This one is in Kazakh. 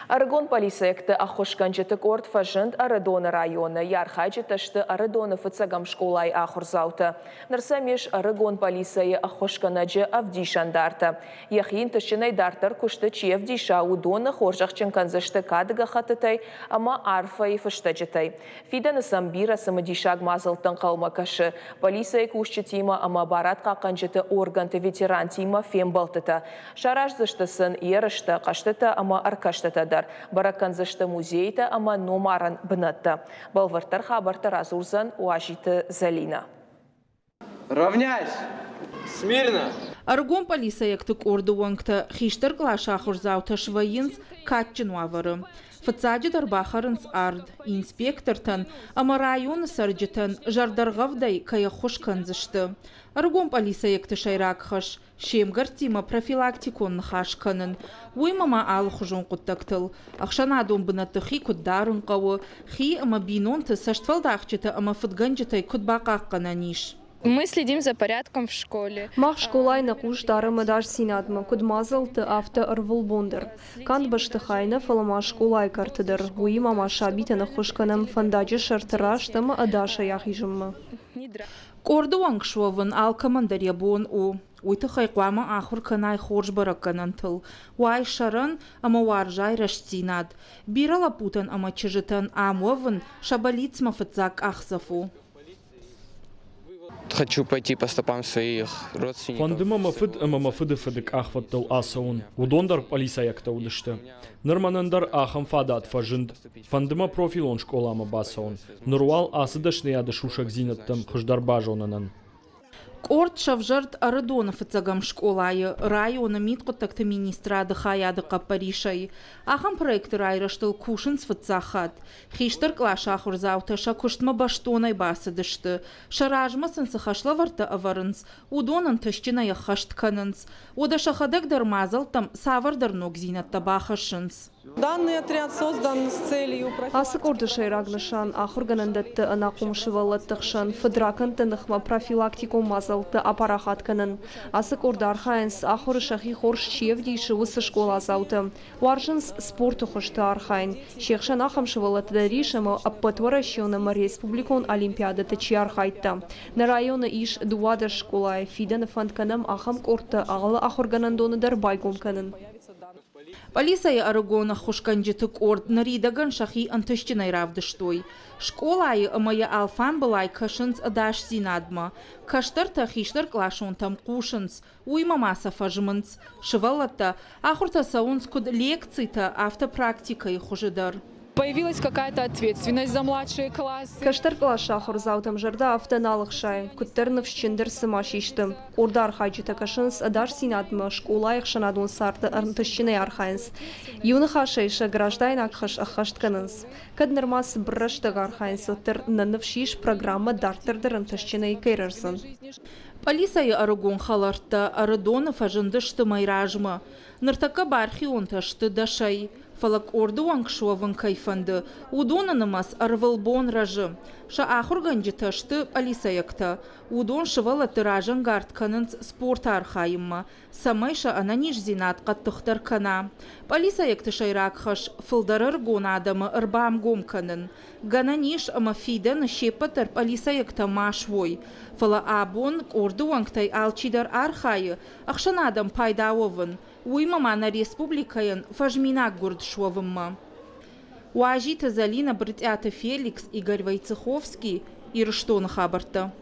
Арагон полисиекті ақошқанжеті корт фажынд Арадоны районы, ярхайжы ташты Арадоны фыцагам школай ақырзауты. Нарсамеш Арагон полисайы ақошқанаджы авдишандарты. Яхин ташынай дартар күшті чевдиша удоны хоржақчын канзышты кадыға хатытай, ама арфай фыштаджытай. Фиданы самбира самадишаг мазылтын қалмакашы. Полисай күшчі тима ама барат қақанжеті органты ветеран тима фем балтыта. Шараждыштысын ерышты қаштыта ама аркаштыта. Бараканзышты музейта ама номаран бынатты. Балвартар хабартар азурзан уажиты Залина. Равняйсь! Смирно! Арагон полисаяктык орды уаңкты хиштер клаша хурзаута швайынс катчын уавары. Фацаджи дарбахарынс ард, инспектортан, ама районы сарджитан жардарғавдай кая хош канзышты. Арагон полисаякты шайракхаш, шемгар тима профилактикон хашканын. Уймама алы хужон құттактыл. Ақшан адон бынатты хи күддарын қауы, хи ама бинонты саштвалдақчыты ама фытганжытай күдбақаққана ниш. Мы следим за порядком в школе. Мах школай на куш дарым даш синадма, куд мазалты авто арвул бондер. Канд баштыхайна фалама школай картыдыр. Уи мама шабита на хушканам фандаджи шартыраштым адаша яхижымма. Корды уаңшуавын ал командария бон у. Уйты хайқвама ахур канай хорж бараканантыл. Уай шаран ама варжай раштинад. Бирала путан ама чыжытан амуавын шабалицма фатзак ахзафу. Хочу пойти по стопам своих родственников. Фандыма мафыд ама мафыды фыдык ахваттыл асаун. Удондар полисаякта удышты. Нырманандар ахам фадат фажынд. Фандыма профилон школама басаун. Нурвал асыдашны яды шушак зинаттым хыждар бажонанан. Корт шавжарт Арадона фыцагам школайы, районы миткоттакты министрады хаяды қапаришай. Ахам проекты райраштыл кушын сфыцахат. Хиштар клаша хурзаута шакуштма баштонай басыдышты. Шаражмасын сахашлаварты аварынс, удонын тышчина яхаштканынс. Ода шахадак дармазалтам савардар ногзинатта бахашынс. Данный отряд создан с целью... Асы корды шайрагнышан, ахурганандатты анақумшывалаттықшан, фыдраканты нықма профилактику мазалты апарахатканын. Асы корды архайынс, ахуры шахи хорш чевдейші высы школа азауты. Уаржынс спорты хошты архайын. Шекшан ахамшывалатты даришамы аппатваращионым республикон олимпиадаты чи архайтты. На районы иш дуада школай, фиданы фандканам ахам корты ағылы ахурганандоныдар байгомканын. Полисай Арагона хушканжыты корт наридаган шахи антышчинай равдыштой. Школай мая алфан балай кашынс адаш зинадма. Каштар тахиштар клашон там кушынс. Уйма маса фажмынс. Шывалатта ахурта саунс куд лекций-то автопрактикой хужидар. Появилась какая-то ответственность за младшие классы. Каштар клаша хурзаутам жарда автоналых шай. Куттернов щендер сымашиштым. Урдар хайджита кашынс адаш синадма. Школайық шанадун сарты антышчинай архайынс. Юны хашайша граждайн акхаш ахаштканынс. Каднырмас брыштаг архайынс оттыр нанывшиш программа дартырдыр антышчинай кайрарсын. Полисай Арагон халарта Арадона фажындышты майражма. Ныртака бархи онташты дашай. Фалак орды уаңшуавын кайфанды. Удонанымас арвылбон ражы. Ша ахурганжы ташты полисаякта. Удон шывалаты ражын гартканынц спорт архайымма. Самайша ананиш зинат қаттықтар кана. Полисаякты шайракхаш фылдарыр гон адамы ырбам гомканын. Гананиш ама фиданы шепатар полисаякта машвой. Фала абон орды уаңктай алчидар архайы. Ақшан адам пайдауывын. Уймама на республикаен фажминак гурд шуавымма. Уажита Залина Брытята Феликс Игорь Войцеховский и Рыштон хабарта.